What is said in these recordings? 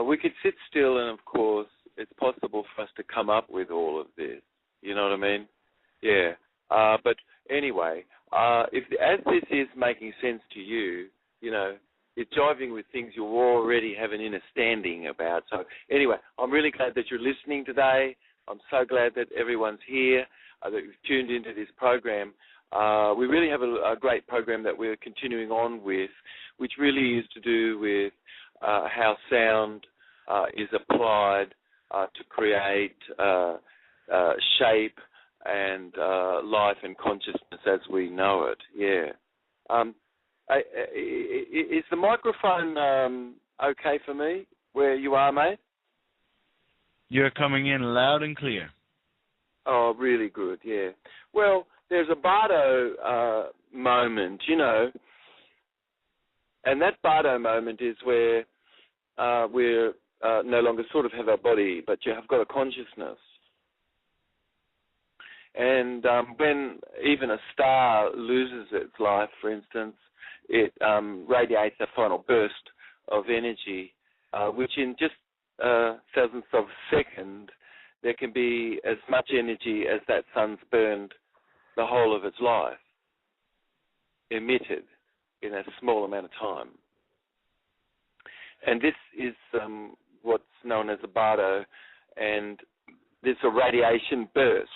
we could sit still, and of course, it's possible for us to come up with all of this. You know what I mean? Yeah. But anyway, as this is making sense to you, you know, it's jiving with things you already have an understanding about. So anyway, I'm really glad that you're listening today. I'm so glad that everyone's here, that you've tuned into this program. We really have a great program that we're continuing on with, which really is to do with how sound is applied to create shape and life and consciousness as we know it. Yeah. Is the microphone okay for me where you are, mate? You're coming in loud and clear. Oh, really good, yeah. Well, there's a Bardo moment, you know, and that Bardo moment is where we're no longer sort of have our body, but you have got a consciousness. And when even a star loses its life, for instance, it radiates a final burst of energy, which in just thousandths of a second, there can be as much energy as that sun's burned the whole of its life, emitted in a small amount of time. And this is what's known as a Bardo, and this a radiation burst.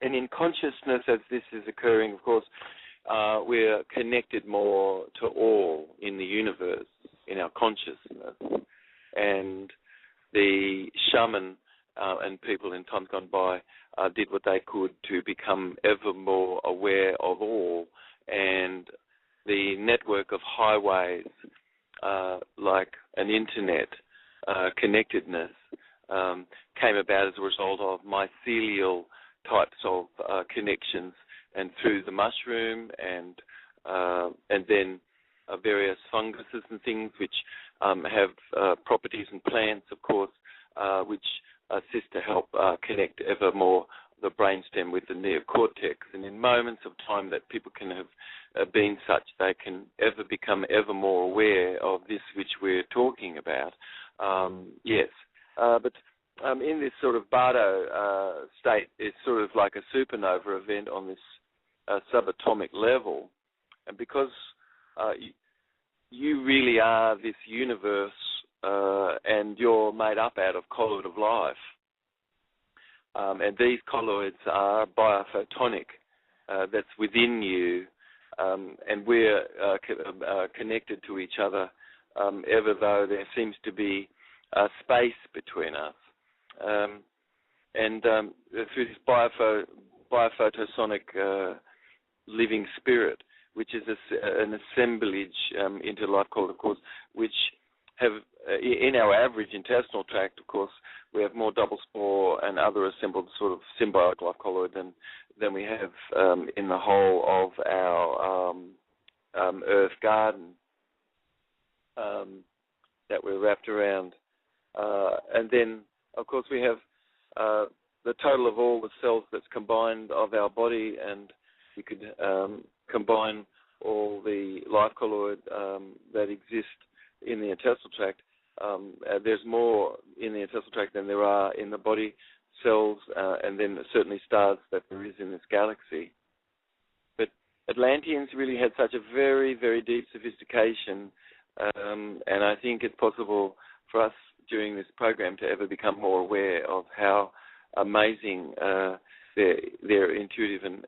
And in consciousness, as this is occurring, of course, we're connected more to all in the universe, in our consciousness. And the shaman and people in times gone by did what they could to become ever more aware of all. And the network of highways, like an internet connectedness, came about as a result of mycelial types of connections, and through the mushroom and then various funguses and things which have properties in plants, of course, which assist to help connect ever more the brainstem with the neocortex. And in moments of time that people can have been such, they can ever become ever more aware of this which we're talking about. Yes. But in this sort of Bardo state, it's sort of like a supernova event on this subatomic level. And because you really are this universe and you're made up out of colloid of life, and these colloids are biophotonic, that's within you, and we're connected to each other, ever though there seems to be space between us. And through this biophotosonic living spirit, which is an assemblage into life called, of course, which have, in our average intestinal tract, of course, we have more double spore and other assembled sort of symbiotic life colloid than we have in the whole of our earth garden that we're wrapped around. And then, of course, we have the total of all the cells that's combined of our body, and we could combine all the life colloid that exist in the intestinal tract. There's more in the intestinal tract than there are in the body cells, and then certainly stars that there is in this galaxy. But Atlanteans really had such a very, very deep sophistication, and I think it's possible for us during this program to ever become more aware of how amazing their intuitive and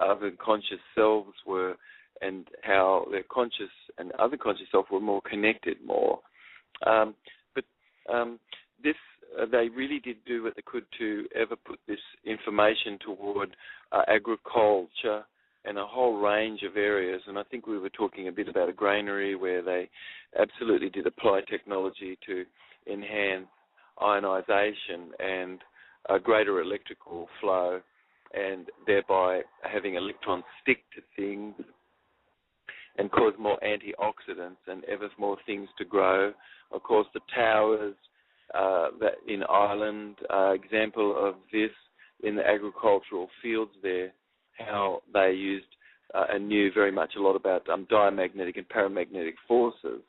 other conscious selves were, and how their conscious and other conscious self were more connected more. But this, they really did do what they could to ever put this information toward agriculture and a whole range of areas. And I think we were talking a bit about a granary where they absolutely did apply technology to enhance ionization and a greater electrical flow, and thereby having electrons stick to things and cause more antioxidants and ever more things to grow. Of course, the towers that in Ireland, example of this in the agricultural fields there, how they used and knew very much a lot about diamagnetic and paramagnetic forces.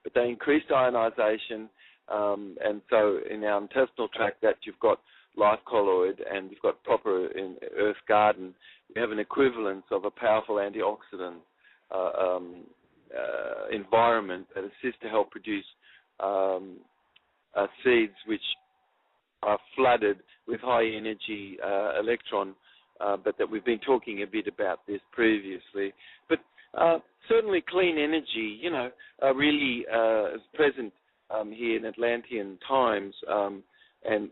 but they increased ionization, and so in our intestinal tract that you've got life colloid and you've got proper in Earth garden, we have an equivalence of a powerful antioxidant environment that assists to help produce seeds which are flooded with high energy electron, but that we've been talking a bit about this previously. But certainly clean energy, really is present here in Atlantean times, and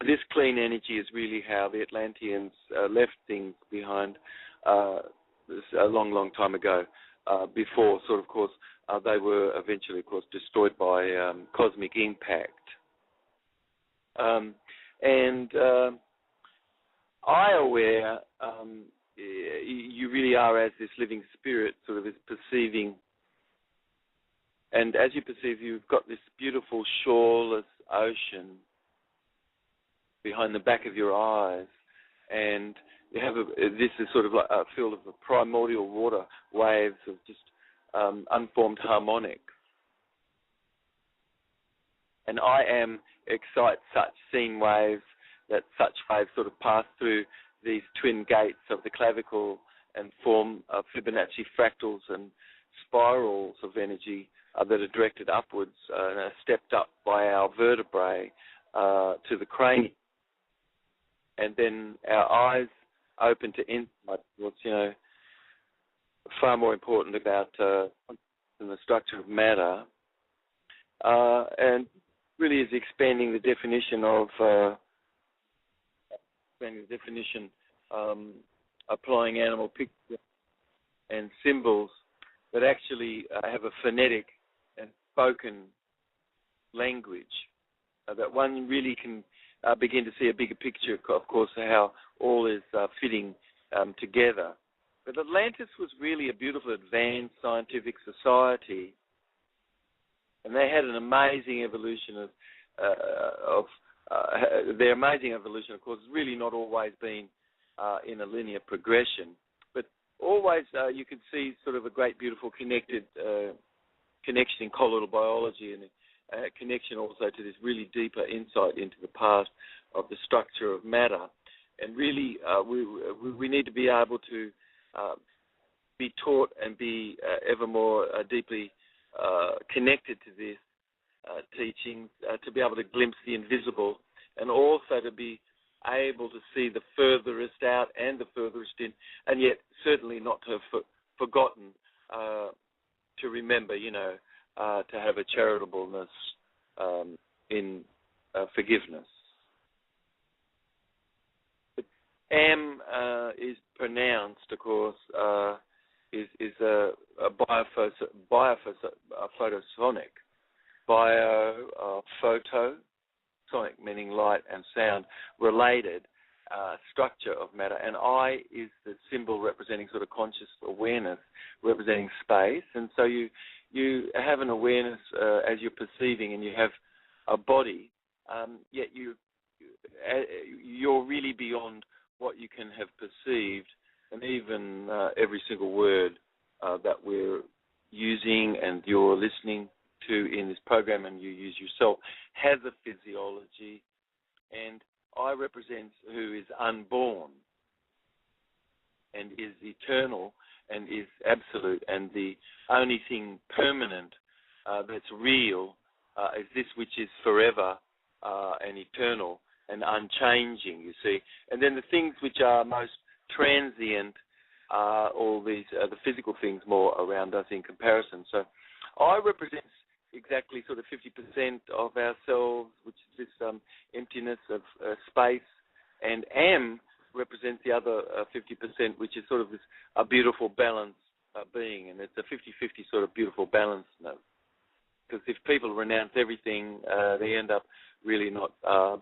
this clean energy is really how the Atlanteans left things behind a long, long time ago, before sort of course, they were eventually, of course, destroyed by cosmic impact. I-aware, you really are as this living spirit, sort of is perceiving. And as you perceive, you've got this beautiful shoreless ocean behind the back of your eyes, and you have this is sort of like a field of primordial water waves of just unformed harmonics. And I am excite such scene waves, that such waves sort of pass through these twin gates of the clavicle and form Fibonacci fractals and spirals of energy that are directed upwards and are stepped up by our vertebrae to the cranium. And then our eyes open to insight, what's, far more important about the structure of matter, and really is expanding the definition of applying animal pictures and symbols that actually have a phonetic and spoken language, that one really can begin to see a bigger picture, of course, of how all is fitting together. But Atlantis was really a beautiful, advanced scientific society, and they had an amazing evolution their amazing evolution, of course, has really not always been in a linear progression, but always you can see sort of a great, beautiful connection in colloidal biology, and a connection also to this really deeper insight into the past of the structure of matter. And really, we need to be able to be taught and be ever more deeply connected to this teaching, to be able to glimpse the invisible, and also to be able to see the furthest out and the furthest in, and yet certainly not to have forgotten to remember, to have a charitableness in forgiveness. But M is pronounced, of course, is a photosonic. Photo, sonic meaning light and sound, related structure of matter. And I is the symbol representing sort of conscious awareness, representing space. And so you have an awareness as you're perceiving, and you have a body, yet you're really beyond what you can have perceived. And even every single word that we're using and you're listening to in this program, and you use yourself, has a physiology. And I represents who is unborn and is eternal and is absolute, and the only thing permanent that's real is this which is forever and eternal and unchanging, you see. And then the things which are most transient are all these the physical things more around us in comparison. So I represents exactly sort of 50% of ourselves, which is this emptiness of space, and M represents the other 50%, which is sort of this a beautiful balance being, and it's a 50-50 sort of beautiful balance. Because if people renounce everything, they end up really not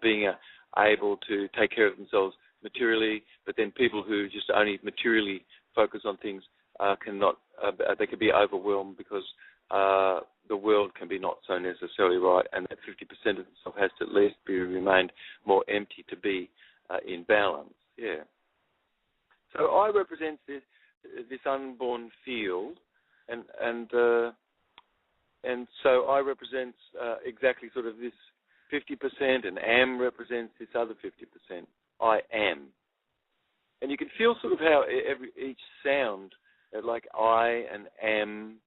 being able to take care of themselves materially. But then people who just only materially focus on things cannot. They can be overwhelmed because the world can be not so necessarily right, and that 50% of itself has to at least be remained more empty to be in balance. Yeah. So I represent this unborn field, and and so I represent exactly sort of this 50%, and am represents this other 50%. I am. And you can feel sort of how each sound, like I and am,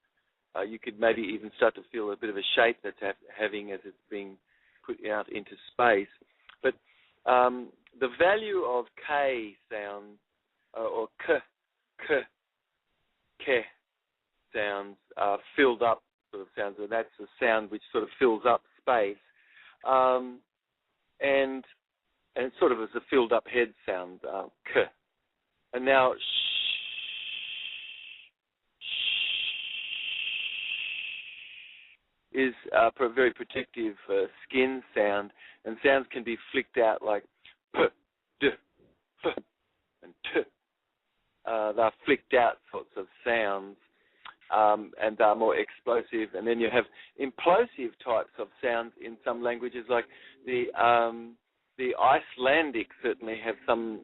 you could maybe even start to feel a bit of a shape that's having as it's being put out into space. But the value of K sounds, or K sounds, filled up sort of sounds, and that's a sound which sort of fills up space, and sort of as a filled up head sound, K. And now is a very protective skin sound, and sounds can be flicked out like P, D, F, and T. They're flicked out sorts of sounds, and they're more explosive. And then you have implosive types of sounds in some languages, like the Icelandic certainly have some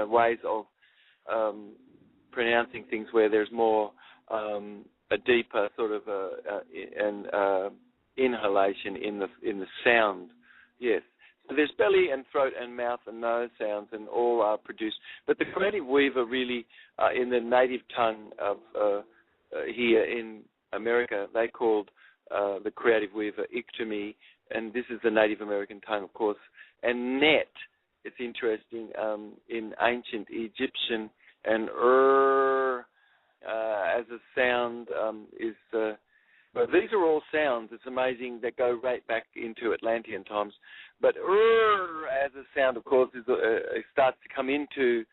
ways of pronouncing things where there's more a deeper sort of inhalation in the sound. Yes. So there's belly and throat and mouth and nose sounds, and all are produced. But the creative weaver really, in the native tongue of here in America, they called the creative weaver ictomy, and this is the Native American tongue, of course. And net, it's interesting, in ancient Egyptian, and as a sound is, but these are all sounds, it's amazing, that go right back into Atlantean times. But as a sound, of course, is it starts to come into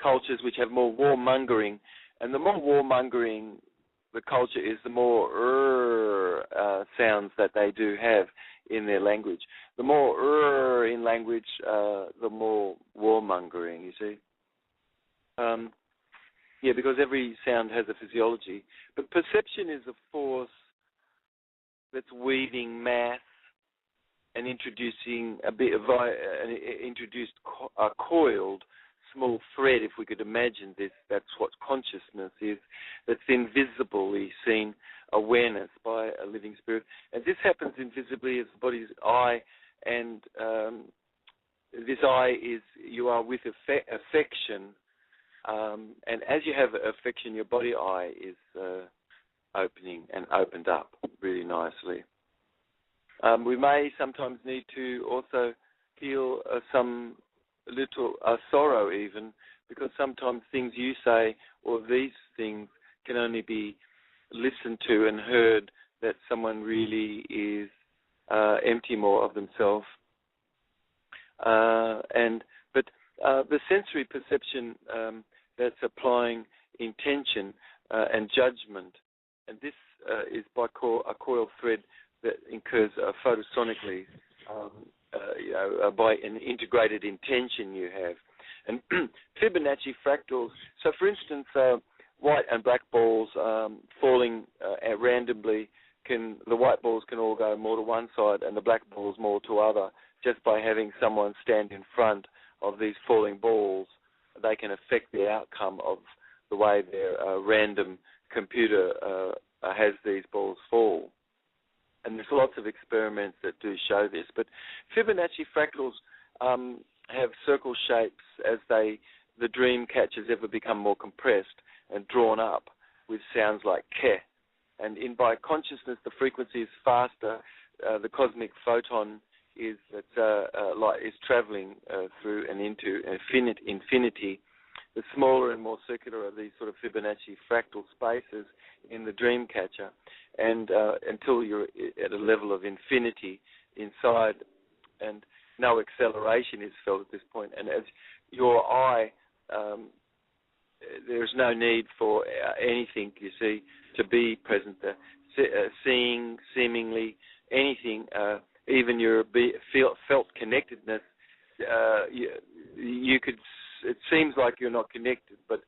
cultures which have more warmongering, and the more warmongering the culture is, the more sounds that they do have in their language. The more in language, the more warmongering, you see. Yeah, because every sound has a physiology. But perception is a force that's weaving mass and introducing a coiled small thread, if we could imagine this. That's what consciousness is. That's invisibly seen awareness by a living spirit. And this happens invisibly as the body's eye, and this eye is, you are with affection. And as you have affection, your body eye is opening and opened up really nicely. We may sometimes need to also feel some little sorrow even, because sometimes things you say or these things can only be listened to and heard that someone really is empty more of themselves. But the sensory perception that's applying intention and judgment, and this is by a coiled thread that incurs photosonically, by an integrated intention you have. And Fibonacci fractals, so for instance, white and black balls falling randomly, the white balls can all go more to one side and the black balls more to other, just by having someone stand in front of these falling balls. They can affect the outcome of the way their random computer has these balls fall. And there's lots of experiments that do show this. But Fibonacci fractals have circle shapes as the dream catchers ever become more compressed and drawn up with sounds like ke. And by consciousness, the frequency is faster. The cosmic photon is light is traveling through and into infinity. The smaller and more circular are these sort of Fibonacci fractal spaces in the dream catcher, and until you're at a level of infinity inside, and no acceleration is felt at this point. And as your eye, there's no need for anything, you see, to be present there. Seeing, seemingly, anything, even your felt connectedness, you could. It seems like you're not connected, but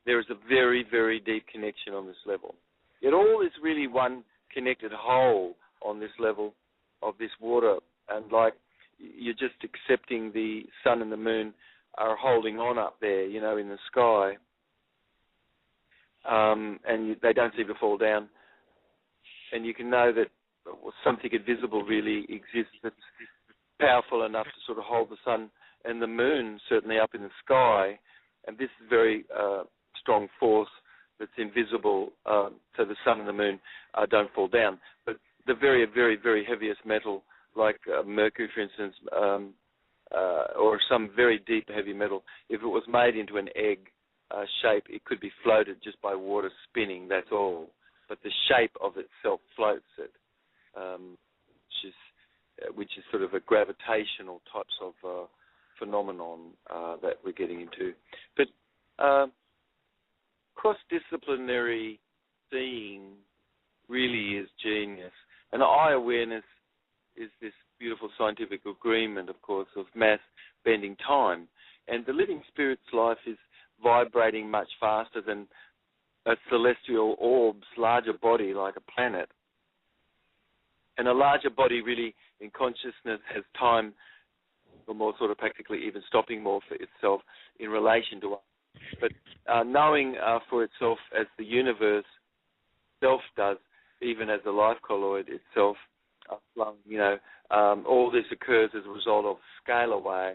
there is a very, very deep connection on this level. It all is really one connected whole on this level of this water, and like you're just accepting the sun and the moon are holding on up there, in the sky, and they don't seem to fall down. and you can know that something invisible really exists that's powerful enough to sort of hold the sun and the moon certainly up in the sky, and this is very strong force that's invisible, so the sun and the moon don't fall down. But the very, very, very heaviest metal, like mercury, for instance, or some very deep heavy metal, if it was made into an egg shape, it could be floated just by water spinning, that's all. But the shape of itself floats it, which is sort of a gravitational types of phenomenon that we're getting into. But cross-disciplinary seeing really is genius. And eye awareness is this beautiful scientific agreement, of course, of mass bending time. And the living spirit's life is vibrating much faster than a celestial orb's larger body, like a planet. And a larger body really in consciousness has time, or more sort of practically even stopping more for itself in relation to us. But knowing for itself as the universe itself does, even as the life colloid itself, all this occurs as a result of scale away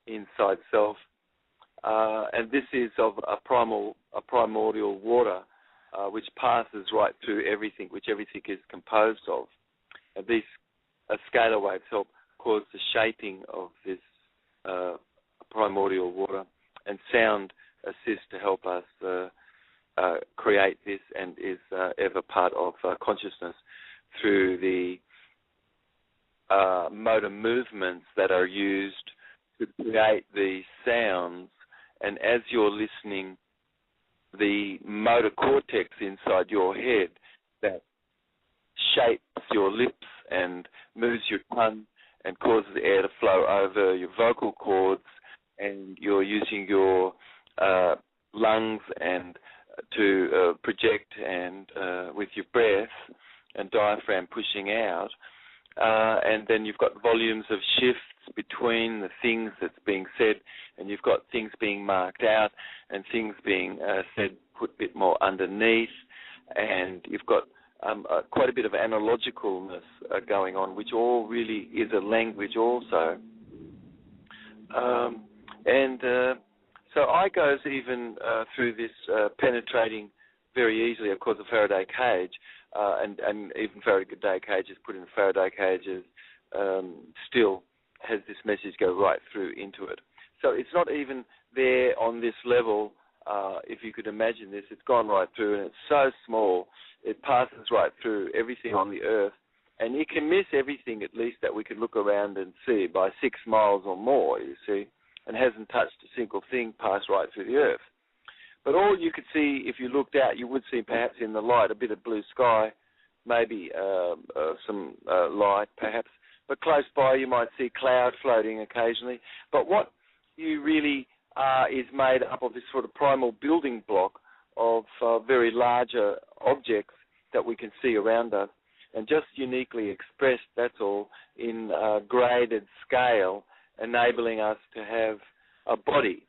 inside self. And this is of a primordial water, which passes right through everything, which everything is composed of. And these scalar waves help cause the shaping of this primordial water, and sound assists to help us create this, and is ever part of consciousness through the motor movements that are used to create the sounds. And as you're listening, the motor cortex inside your head that shapes your lips and moves your tongue and causes the air to flow over your vocal cords, and you're using your lungs and to project, and with your breath and diaphragm pushing out, and then you've got volumes of shifts between the things that's being said, and you've got things being marked out and things being said, put a bit more underneath, and you've got quite a bit of analogicalness going on, which all really is a language also. So eye goes even through this penetrating very easily, of course, a Faraday cage, and even Faraday cages put in Faraday cages still has this message go right through into it. So it's not even there on this level. If you could imagine this, it's gone right through, and it's so small, it passes right through everything on the earth, and you can miss everything, at least, that we could look around and see by 6 miles or more, you see, and hasn't touched a single thing pass right through the earth. But all you could see, if you looked out, you would see perhaps in the light a bit of blue sky, maybe some light perhaps, but close by you might see cloud floating occasionally. But what you really are is made up of this sort of primal building block of very larger objects that we can see around us, and just uniquely expressed, that's all, in graded scale, enabling us to have a body,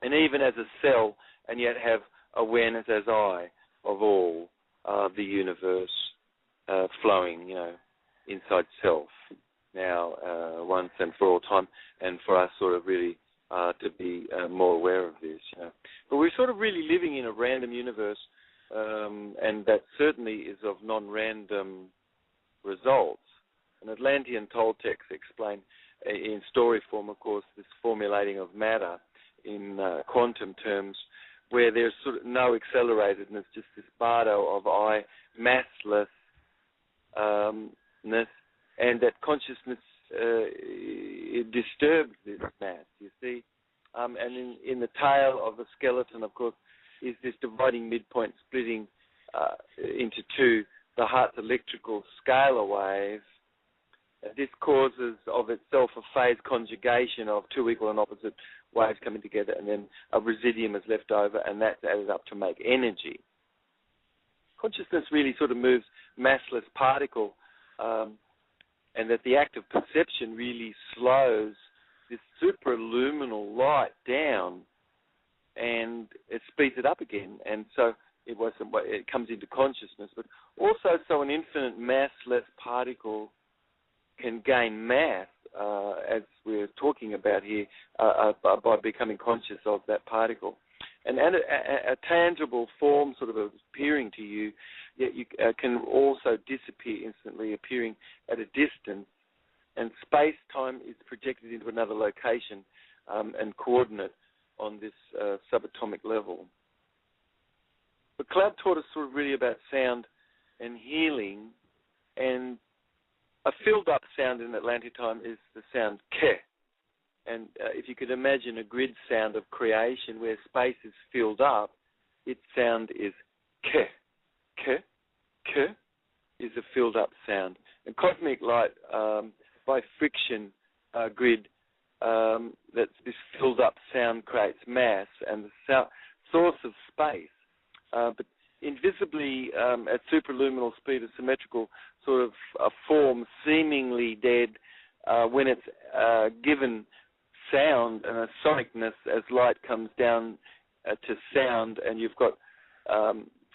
and even as a cell, and yet have awareness as I of all the universe flowing, inside self now, once and for all time, and for us sort of really to be more aware of this. But we're sort of really living in a random universe, and that certainly is of non-random results. And Atlantean Toltecs explain in story form, of course, this formulating of matter in quantum terms, where there's sort of no acceleratedness, just this bardo of I, masslessness, and that consciousness it disturbs this mass, you see. And in the tail of the skeleton, of course, is this dividing midpoint splitting into two, the heart's electrical scalar wave. This causes of itself a phase conjugation of two equal and opposite waves coming together, and then a residuum is left over, and that's added up to make energy. Consciousness really sort of moves massless particle, and that the act of perception really slows this superluminal light down, and it speeds it up again. And so it comes into consciousness, but also so an infinite massless particle can gain mass, as we're talking about here, by becoming conscious of that particle. And a tangible form sort of appearing to you, yet you can also disappear instantly, appearing at a distance, and space-time is projected into another location and coordinate on this subatomic level. But Cloud taught us sort of really about sound and healing, and a filled-up sound in Atlantic time is the sound ke. And if you could imagine a grid sound of creation where space is filled up, its sound is ke. Ke, ke is a filled-up sound. And cosmic light, by friction grid, that this filled-up sound creates mass and the source of space. But invisibly, at superluminal speed, a symmetrical sort of form, seemingly dead, when it's given sound and a sonicness as light comes down to sound, and you've got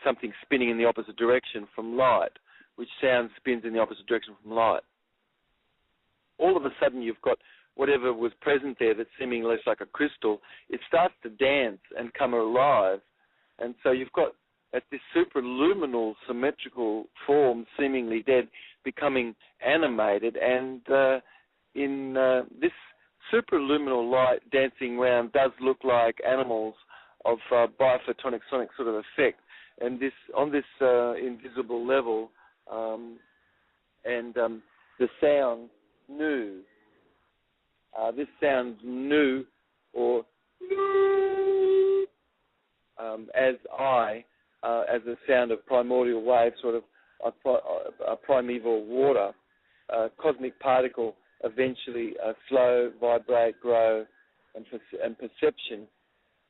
something spinning in the opposite direction from light, which sound spins in the opposite direction from light. All of a sudden, you've got whatever was present there that seemingly looks like a crystal, it starts to dance and come alive. And so you've got, at this superluminal symmetrical form, seemingly dead, becoming animated. And in this superluminal light dancing around does look like animals of biophotonic sonic sort of effect. And this on this invisible level, the sound nu. This sounds nu, or as a sound of primordial wave, sort of a primeval water, cosmic particle, eventually slow, vibrate, grow, and perception,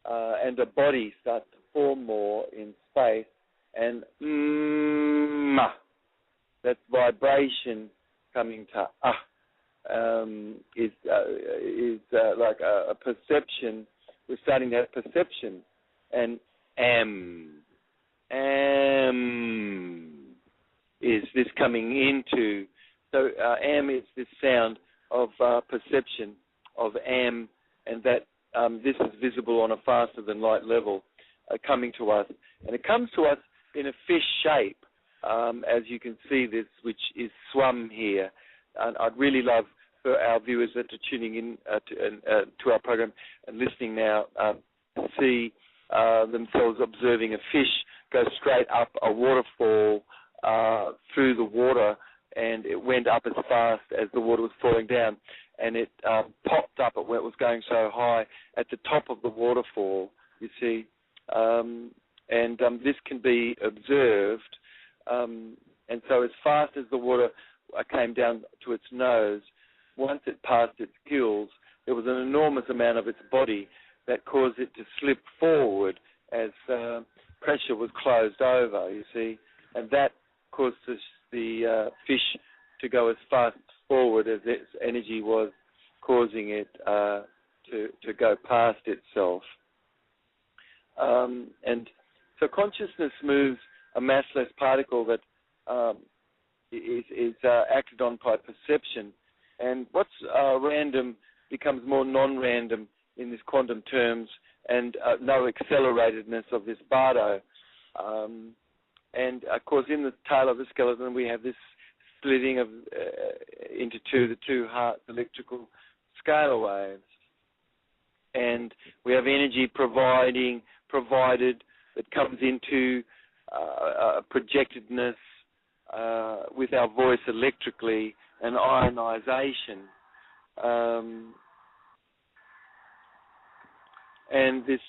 and a body starts to form more in space, and that vibration coming to is like a perception. We're starting to have perception, and is this coming into? So is this sound of perception of and that this is visible on a faster than light level coming to us, and it comes to us in a fish shape, as you can see this, which is swum here. And I'd really love for our viewers that are tuning in to our program and listening now to see themselves observing a fish go straight up a waterfall through the water, and it went up as fast as the water was falling down, and it popped up at where it was going so high at the top of the waterfall, you see. This can be observed, and so as fast as the water came down to its nose, once it passed its gills, there was an enormous amount of its body that caused it to slip forward as pressure was closed over, you see, and that caused the fish to go as fast forward as its energy was causing it to go past itself. And so consciousness moves a massless particle that is acted on by perception, and what's random becomes more non-random in this quantum terms, and no acceleratedness of this bardo. And of course, in the tail of the skeleton, we have this splitting of into the two Hertz electrical scalar waves, and we have energy provided that comes into projectedness with our voice electrically, and ionization. And this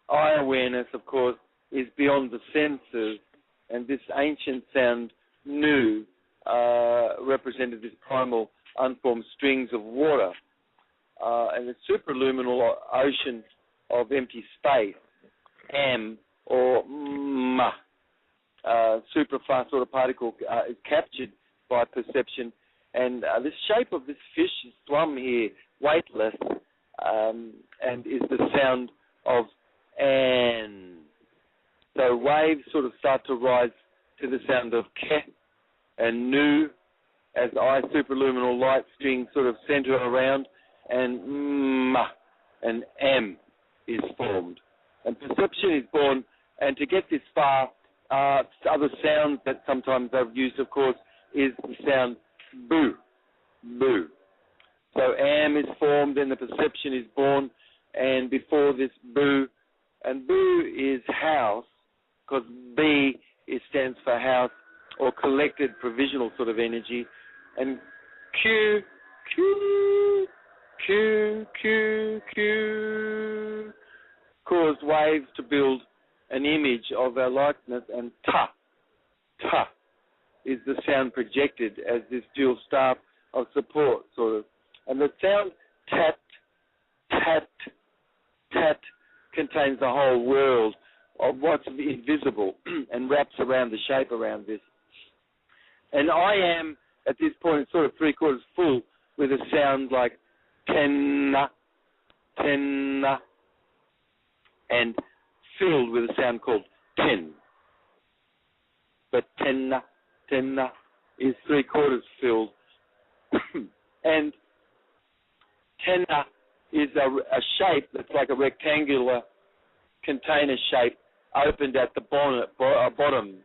eye awareness, of course, is beyond the senses, and this ancient sound, nu, represented this primal unformed strings of water, and the superluminal ocean of empty space, or ma, super fast sort of particle is captured by perception, and this shape of this fish is swum here, weightless, and is the sound of an. So waves sort of start to rise to the sound of ke and nu as I superluminal light strings sort of center around, and ma and m is formed. And perception is born, and to get this far, other sounds that sometimes I've used, of course, is the sound boo, boo. So am is formed and the perception is born, and before this boo, and boo is house, because B stands for house or collected provisional sort of energy, and Q, Q, Q, Q, Q, caused waves to build an image of our likeness, and ta, ta is the sound projected as this dual staff of support, sort of. And the sound tat, tat, tat contains the whole world of what's invisible and wraps around the shape around this. And I am, at this point, sort of three-quarters full with a sound like tenna, tenna, and filled with a sound called ten. But tenna, tenna is three-quarters filled. And tenna is a shape that's like a rectangular container shape opened at the bottom.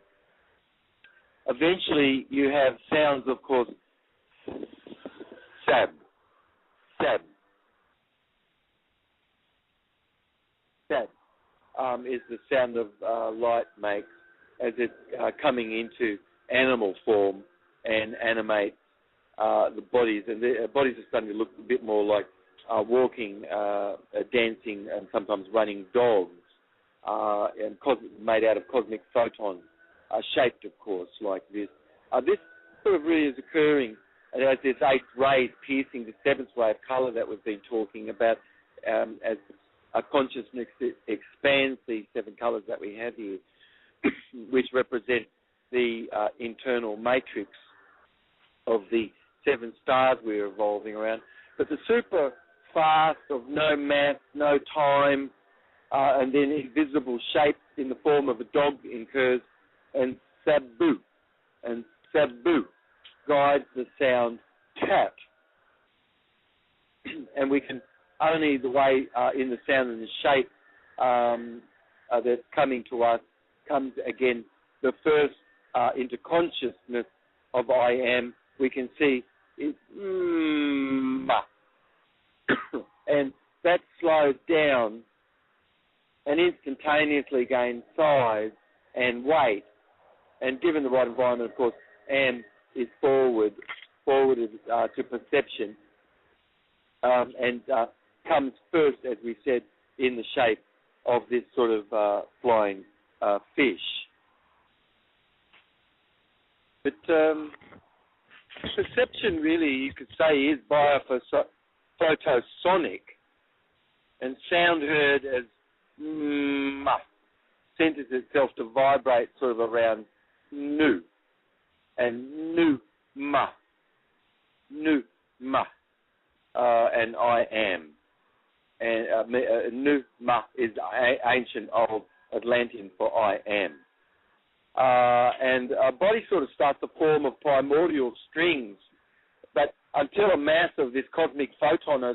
Eventually, you have sounds, of course, sab, sab. Sab is the sound of light makes as it's coming into animal form and animates the bodies. And the bodies are starting to look a bit more like walking, dancing, and sometimes running dogs, and made out of cosmic photons, shaped, of course, like this. This sort of really is occurring as this eighth ray piercing the seventh ray of colour that we've been talking about, as a consciousness expands these seven colours that we have here, which represent the internal matrix of the seven stars we're evolving around. But the super fast of no mass, no time, and then invisible shape in the form of a dog incurs, and sabu guides the sound tat. And we can only the way in the sound and the shape that's coming to us comes again the first into consciousness of I am. We can see is ma, and that slows down and instantaneously gains size and weight. And given the right environment, of course, am is forwarded to perception, and comes first, as we said, in the shape of this sort of flying fish. But perception, really, you could say, is photosonic, and sound heard as ma centers itself to vibrate sort of around nu, and nu ma, and I am. And nu ma is ancient old Atlantean for I am. And a body sort of starts to form of primordial strings, but until a mass of this cosmic photon,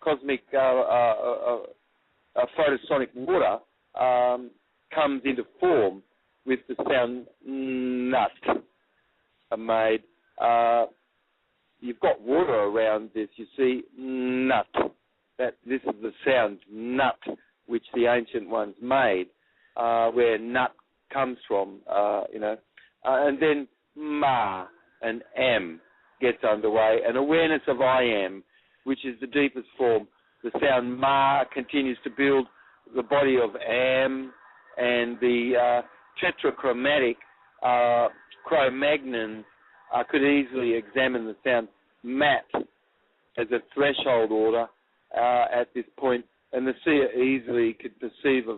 cosmic photosonic water comes into form with the sound nut made. You've got water around this, you see, nut. This is the sound nut, which the ancient ones made, where nut comes from, and then ma and am gets underway, and awareness of I am, which is the deepest form. The sound ma continues to build the body of am, and the tetrachromatic Cro-Magnons could easily examine the sound mat as a threshold order at this point, and the seer easily could perceive a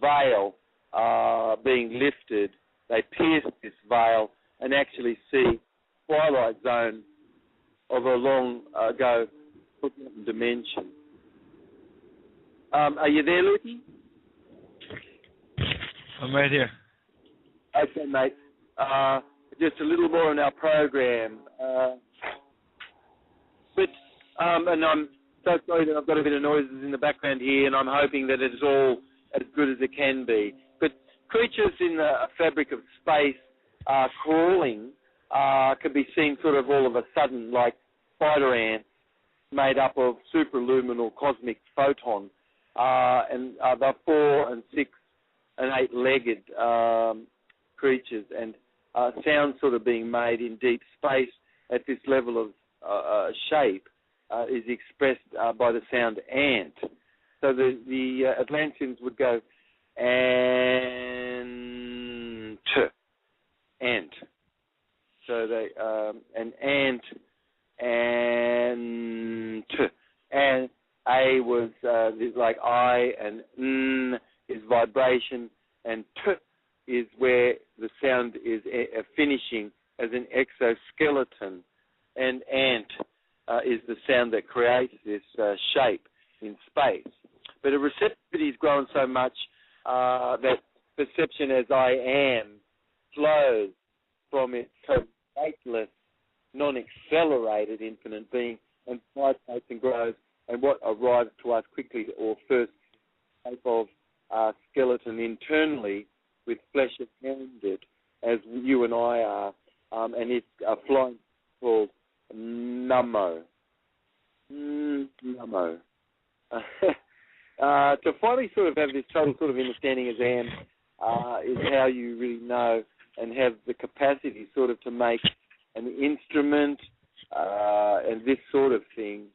veil being lifted. They pierce this veil and actually see twilight zone of a long ago dimension. Are you there, Lukey? I'm right here. Okay, mate. Just a little more on our program. And I'm so sorry that I've got a bit of noises in the background here, and I'm hoping that it's all as good as it can be. But creatures in the fabric of space crawling can be seen sort of all of a sudden, like spider ants made up of superluminal cosmic photon, and they're 4 and 6 and 8-legged creatures, and sound sort of being made in deep space at this level of shape is expressed by the sound ant. So the Atlanteans would go ant. So they an ant and A was like I, and N is vibration, and T is where the sound is finishing as an exoskeleton, and ant is the sound that creates this shape in space. But the receptivity has grown so much that perception as I am flows from its stateless, non-accelerated infinite being and vibrates and grows, and what arrives to us quickly or first shape of skeleton internally with flesh around it, as you and I are, and it's a flying called Nummo. Nummo. To finally sort of have this total sort of understanding as am is how you really know and have the capacity sort of to make an instrument and this sort of thing.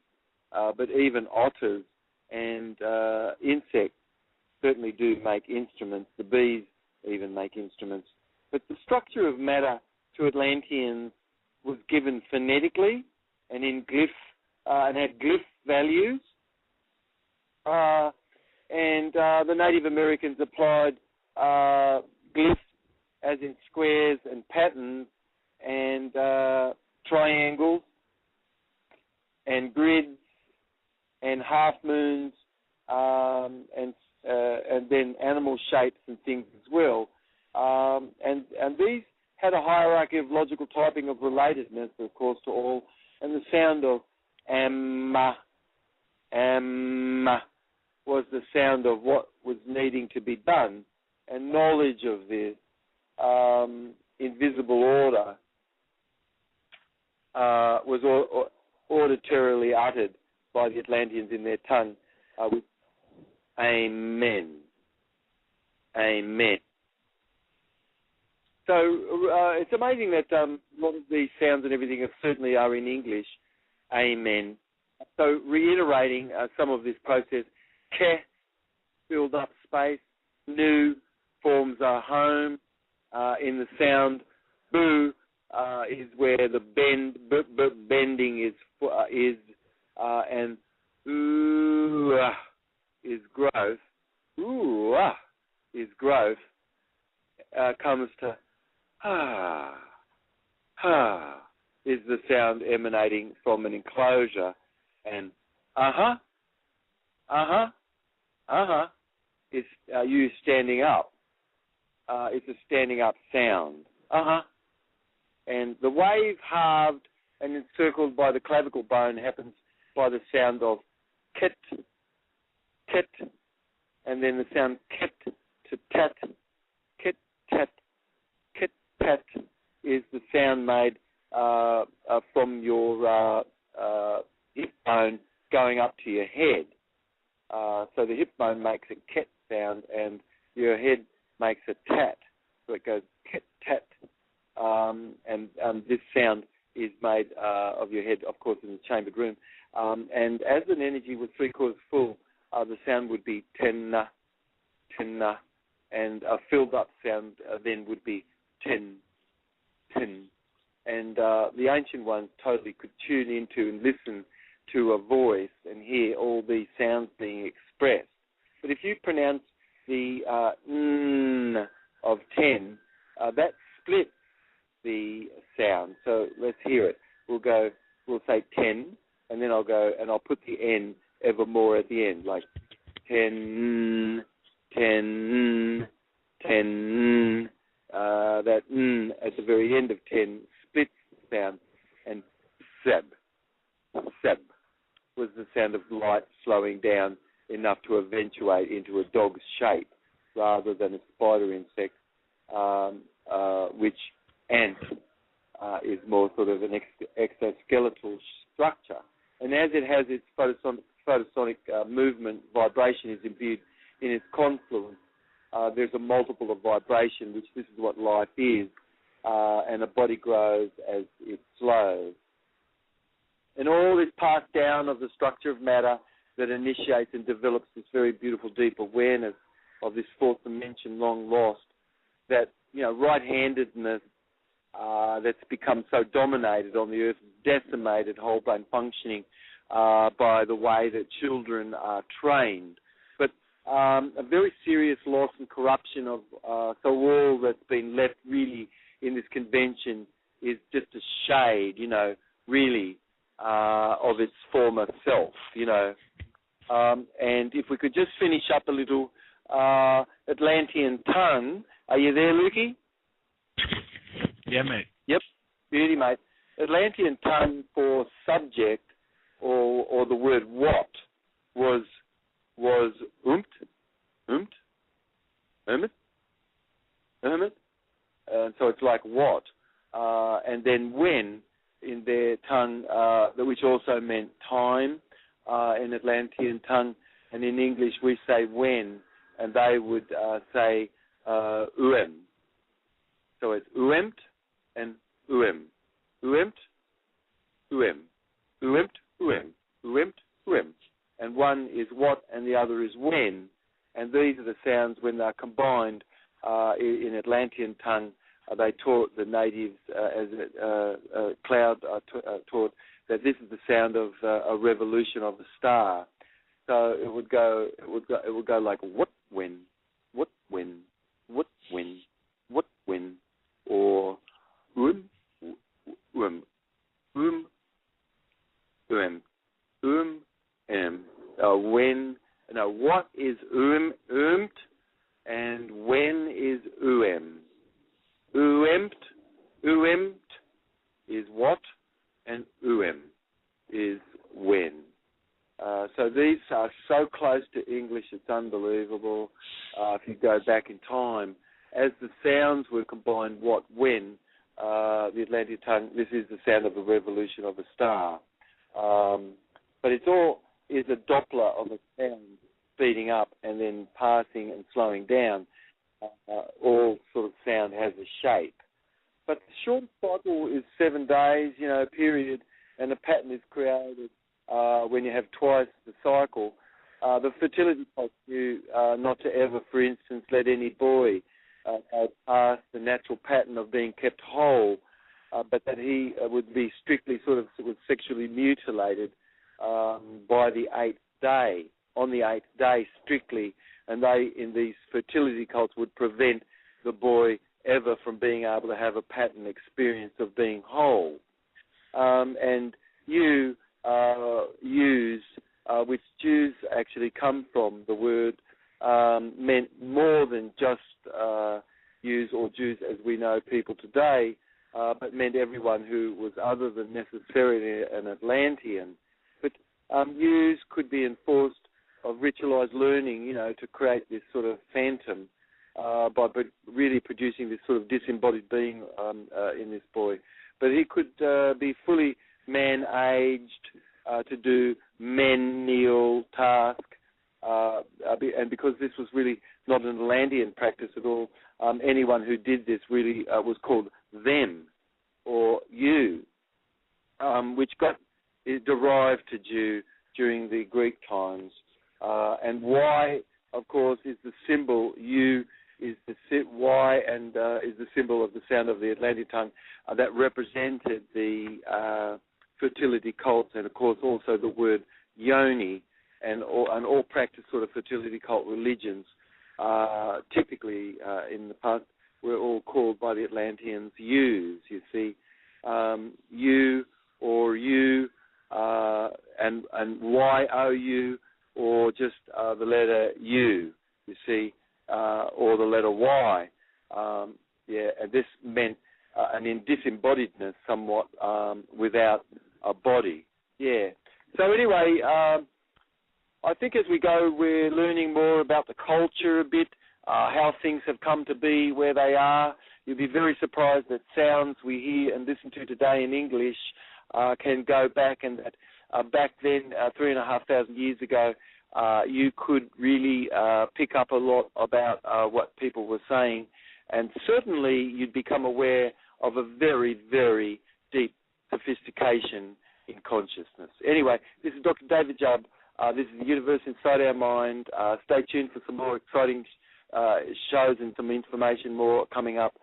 But even otters and insects certainly do make instruments. The bees even make instruments. But the structure of matter to Atlanteans was given phonetically and in glyph and had glyph values. And the Native Americans applied glyphs as in squares and patterns and triangles and grids and half moons and then animal shapes and things as well. And these had a hierarchy of logical typing of relatedness, of course, to all. And the sound of amma was the sound of what was needing to be done. And knowledge of this invisible order was auditorily uttered by the Atlanteans in their tongue with Amen. Amen. So it's amazing that a lot of these sounds and everything certainly are in English. Amen. So reiterating some of this process, ke, filled up space, nu forms a home in the sound, bu is where the bending is and ooh is growth. Ooh is growth. Comes to is the sound emanating from an enclosure, and is you standing up. It's a standing up sound. And the wave halved and encircled by the clavicle bone happens by the sound of kit, kit, and then the sound kit to tat, kit, tat, kit, tat is the sound made from your hip bone going up to your head. So the hip bone makes a kit sound and your head makes a tat. So it goes kit, tat. And this sound is made of your head, of course, in the chambered room. And as an energy was 3/4 full, the sound would be tenna, tenna, and a filled up sound then would be tin, tin. And the ancient ones totally could tune into and listen to a voice and hear all these sounds being expressed. But if you pronounce the n of 10, that splits the sound. So let's hear it. We'll say 10, and then I'll go and I'll put the n ever more at the end, like 10, 10, 10, that n at the very end of 10 splits the sound, and seb was the sound of light slowing down enough to eventuate into a dog's shape rather than a spider insect, which ant is more sort of an exoskeletal structure. And as it has its photosonic movement, vibration is imbued in its confluence. There's a multiple of vibration, which this is what life is, and a body grows as it slows. And all is passed down of the structure of matter that initiates and develops this very beautiful deep awareness of this fourth dimension long lost, that, right-handedness that's become so dominated on the earth, decimated whole brain functioning by the way that children are trained. But a very serious loss and corruption of, so all that's been left really in this convention is just a shade, really, of its former self, and if we could just finish up a little Atlantean tongue. Are you there, Lukey? Yeah, mate. Yep, beauty, mate. Atlantean tongue for subject, or the word what, was umpt, and so it's like what, and then when in their tongue, which also meant time in Atlantean tongue, and in English we say when, and they would say So it's uemt and uem. Uemt, uem. Uemt, uem. Uemt, uem. And one is what and the other is when. And these are the sounds when they're combined in Atlantean tongue. They taught the natives, as Cloud taught, that this is the sound of a revolution of a star. So it would go like what when, what when, what when, what when, or when. Now, what is umt, and when is uemt is what, and is when. So these are so close to English, it's unbelievable. If you go back in time, as the sounds were combined, what, when, the Atlantean tongue, this is the sound of the revolution of a star. But it's all is a Doppler of a sound speeding up and then passing and slowing down. All sort of sound has a shape. But the short cycle is 7 days, period, and the pattern is created when you have twice the cycle. The fertility cult knew not to ever, for instance, let any boy pass the natural pattern of being kept whole, but that he would be strictly sort of sexually mutilated by the 8th day, on the 8th day strictly, and they, in these fertility cults, would prevent the boy ever from being able to have a pattern experience of being whole. And use, which Jews actually come from, the word meant more than just Jews or Jews as we know people today, but meant everyone who was other than necessarily an Atlantean. But use could be enforced of ritualized learning, to create this sort of phantom by really producing this sort of disembodied being in this boy. But he could be fully man-aged to do menial task, and because this was really not an Atlantean practice at all, anyone who did this really was called them or you, which is derived to Jew during the Greek times. And Y, of course, is the symbol. U is the Y, and is the symbol of the sound of the Atlantean tongue that represented the fertility cults, and of course also the word yoni, and all practice sort of fertility cult religions. Typically in the past, were all called by the Atlanteans U's. You see, U or U, and YOU, or just the letter U. You see, or the letter Y. embodiedness somewhat without a body. Yeah. So anyway, I think as we go, we're learning more about the culture a bit, how things have come to be where they are. You'll be very surprised that sounds we hear and listen to today in English can go back, and that back then, 3,500 years ago, you could really pick up a lot about what people were saying, and certainly you'd become aware of a very, very deep sophistication in consciousness. Anyway, this is Dr. David Jubb. This is the Universe Inside Our Mind. Stay tuned for some more exciting shows and some information more coming up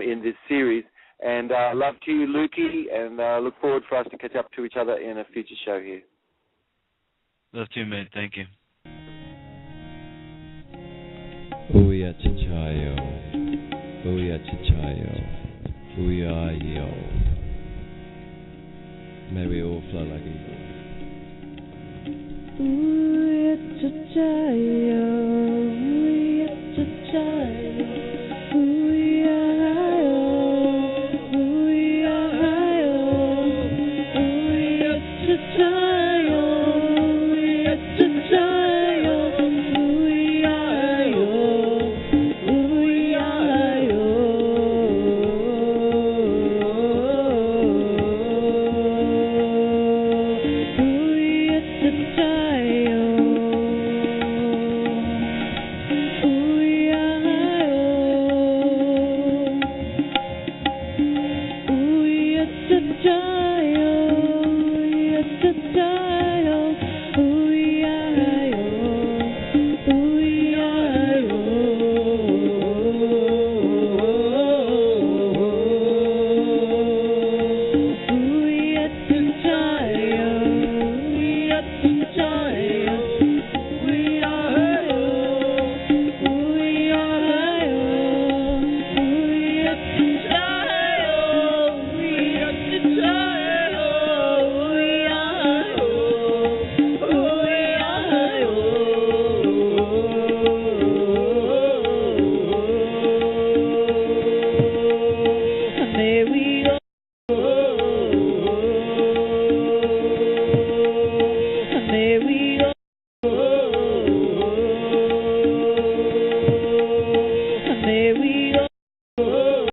in this series. And love to you, Lukey, and look forward for us to catch up to each other in a future show here. Love to you, mate. Thank you. Ouya chichayo, ouya chichayo, ouya yo. May we all fly like eagles. Ouya chichayo.